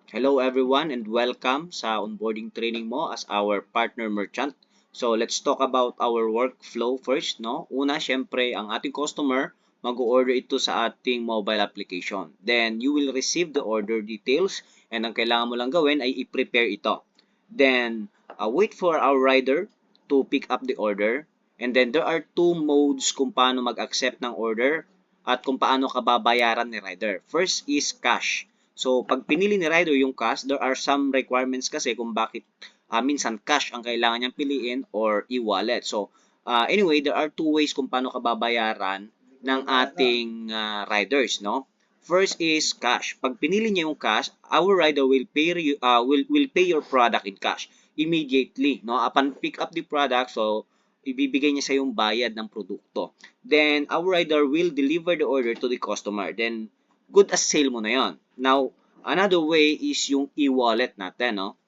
Hello everyone and welcome sa onboarding training mo as our partner merchant. So let's talk about our workflow first, no? Una, syempre, ang ating customer mag-order ito sa ating mobile application. Then you will receive the order details and ang kailangan mo lang gawin ay i-prepare ito. Then wait for our rider to pick up the order. And then there are two modes kung paano mag-accept ng order at kung paano ka babayaran ni rider. First is cash. So, pag pinili ni rider yung cash, there are some requirements kasi kung bakit minsan cash ang kailangan niyang piliin or e-wallet. So, anyway, there are two ways kung paano ka babayaran ng ating riders, no? First is cash. Pag pinili niya yung cash, our rider will pay will pay your product in cash immediately, no? Upon pick up the product, so ibibigay niya sa yung bayad ng produkto. Then our rider will deliver the order to the customer. Then good as sale mo na yon. Now, another way is yung e-wallet natin, no?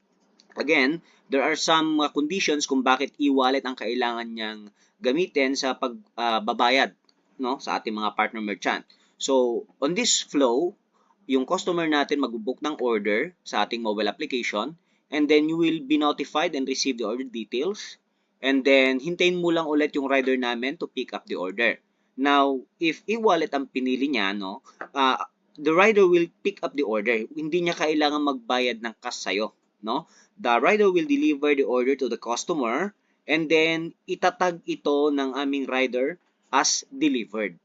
Again, there are some conditions kung bakit e-wallet ang kailangan niyang gamitin sa pagbabayad, no, sa ating mga partner merchant. So, on this flow, yung customer natin mag-book ng order sa ating mobile application and then you will be notified and receive the order details and then hintayin mo lang ulit yung rider namin to pick up the order. Now, if e-wallet ang pinili niya, no, the rider will pick up the order. Hindi niya kailangan magbayad ng cash sa'yo, no? The rider will deliver the order to the customer and then itatag ito ng aming rider as delivered.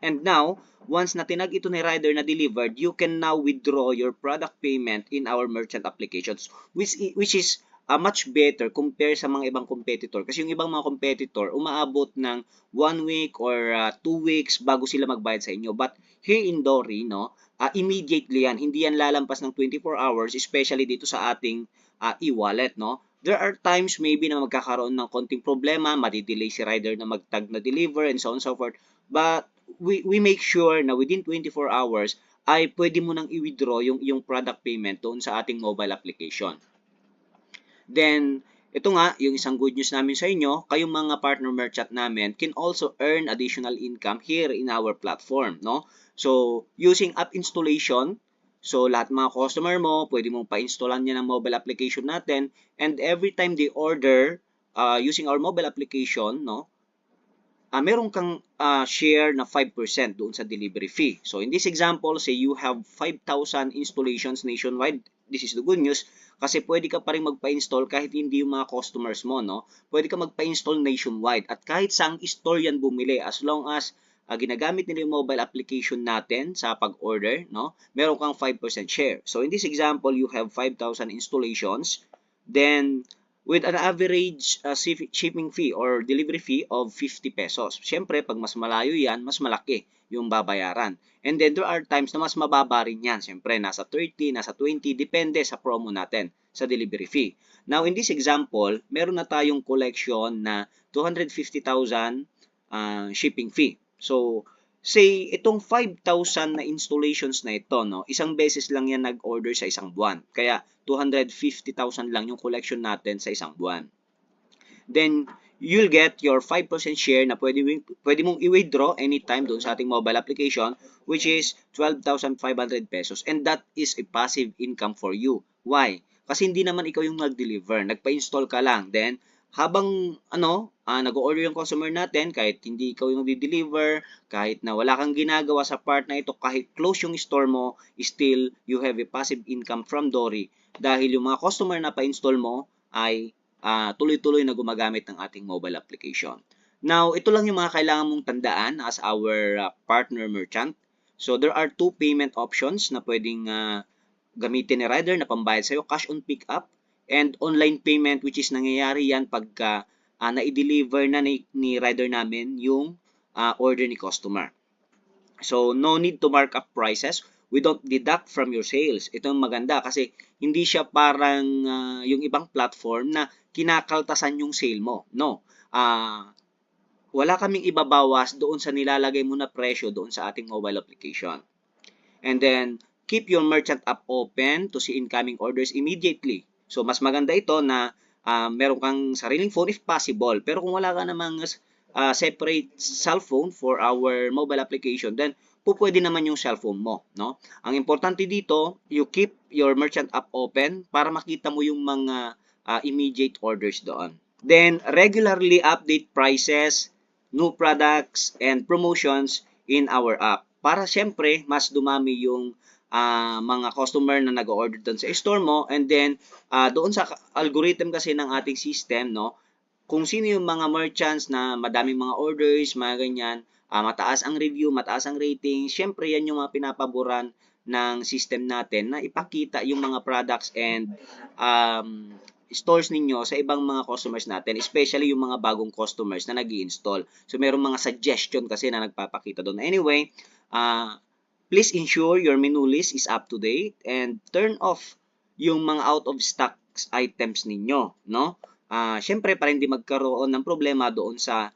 And now, once na tinag ito ni rider na delivered, you can now withdraw your product payment in our merchant applications, which is much better compare sa mga ibang competitor. Kasi yung ibang mga competitor, umaabot ng 1 week or 2 weeks bago sila magbayad sa inyo. But here in Dory, no, immediately yan. Hindi yan lalampas ng 24 hours, especially dito sa ating e-wallet, no. There are times maybe na magkakaroon ng konting problema, madidelay si rider na magtag na deliver and so on and so forth. But we make sure na within 24 hours ay pwede mo nang i-withdraw yung product payment doon sa ating mobile application. Then, ito nga, yung isang good news namin sa inyo, kayong mga partner merchant namin can also earn additional income here in our platform, no? So, using app installation, so lahat mga customer mo, pwede mong pa-installan niya ng mobile application natin and every time they order using our mobile application, no? Meron kang share na 5% doon sa delivery fee. So, in this example, say you have 5,000 installations nationwide. This is the good news kasi pwede ka pa rin magpa-install kahit hindi yung mga customers mo, no? Pwede ka magpa-install nationwide at kahit saang store yan bumili as long as ginagamit nila yung mobile application natin sa pag-order, no? Meron kang 5% share. So, in this example, you have 5,000 installations. Then, with an average shipping fee or delivery fee of 50 pesos. Siyempre, pag mas malayo yan, mas malaki yung babayaran. And then, there are times na mas mababa rin yan. Siyempre, nasa 30, nasa 20, depende sa promo natin sa delivery fee. Now, in this example, meron na tayong collection na 250,000 shipping fee. So, say, itong 5,000 na installations na ito, no, isang beses lang yan nag-order sa isang buwan. Kaya, 250,000 lang yung collection natin sa isang buwan. Then, you'll get your 5% share na pwede mong i-withdraw anytime doon sa ating mobile application, which is 12,500 pesos. And that is a passive income for you. Why? Kasi hindi naman ikaw yung nag-deliver. Nagpa-install ka lang. Then, habang nag-order yung customer natin, kahit hindi ikaw yung di-deliver, kahit na wala kang ginagawa sa part na ito, kahit close yung store mo, still you have a passive income from Dory dahil yung mga customer na pa-install mo ay tuloy-tuloy na gumagamit ng ating mobile application. Now, ito lang yung mga kailangan mong tandaan as our partner merchant. So, there are two payment options na pwedeng gamitin ni rider na pambayad sa'yo, cash on pick up and online payment, which is nangyayari yan pagka na-deliver na ni rider namin yung order ni customer. So, no need to mark up prices. We don't deduct from your sales. Ito ang maganda kasi hindi siya parang yung ibang platform na kinakaltasan yung sale mo. No. Wala kaming ibabawas doon sa nilalagay mo na presyo doon sa ating mobile application. And then, keep your merchant app open to see incoming orders immediately. So, mas maganda ito na meron kang sariling phone if possible. Pero kung wala ka namang separate cellphone for our mobile application, then pwede naman yung cellphone mo, no? Ang importante dito, you keep your merchant app open para makita mo yung mga immediate orders doon. Then, regularly update prices, new products, and promotions in our app. Para syempre, mas dumami yung mga customer na nag-order doon sa store mo, and then doon sa algorithm kasi ng ating system, no, kung sino yung mga merchants na madaming mga orders, mga ganyan, mataas ang review, mataas ang rating, syempre yan yung mga pinapaboran ng system natin na ipakita yung mga products and stores ninyo sa ibang mga customers natin, especially yung mga bagong customers na nag-i-install. So, merong mga suggestion kasi na nagpapakita doon. Anyway, please ensure your menu list is up to date and turn off yung mga out of stock items ninyo, no? Syempre, para hindi magkaroon ng problema doon sa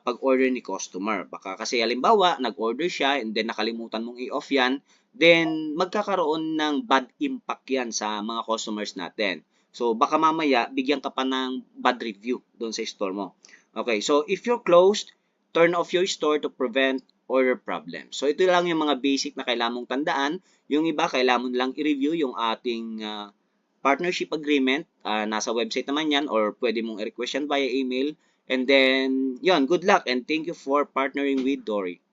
pag-order ni customer. Baka kasi halimbawa, nag-order siya and then nakalimutan mong i-off yan, then magkakaroon ng bad impact yan sa mga customers natin. So, baka mamaya, bigyan ka pa ng bad review doon sa store mo. Okay, so if you're closed, turn off your store to prevent order problems. So, ito lang yung mga basic na kailangan mong tandaan. Yung iba, kailangan mo lang i-review yung ating partnership agreement. Nasa website naman yan or pwede mong i-request yan via email. And then, yun, good luck and thank you for partnering with Dory.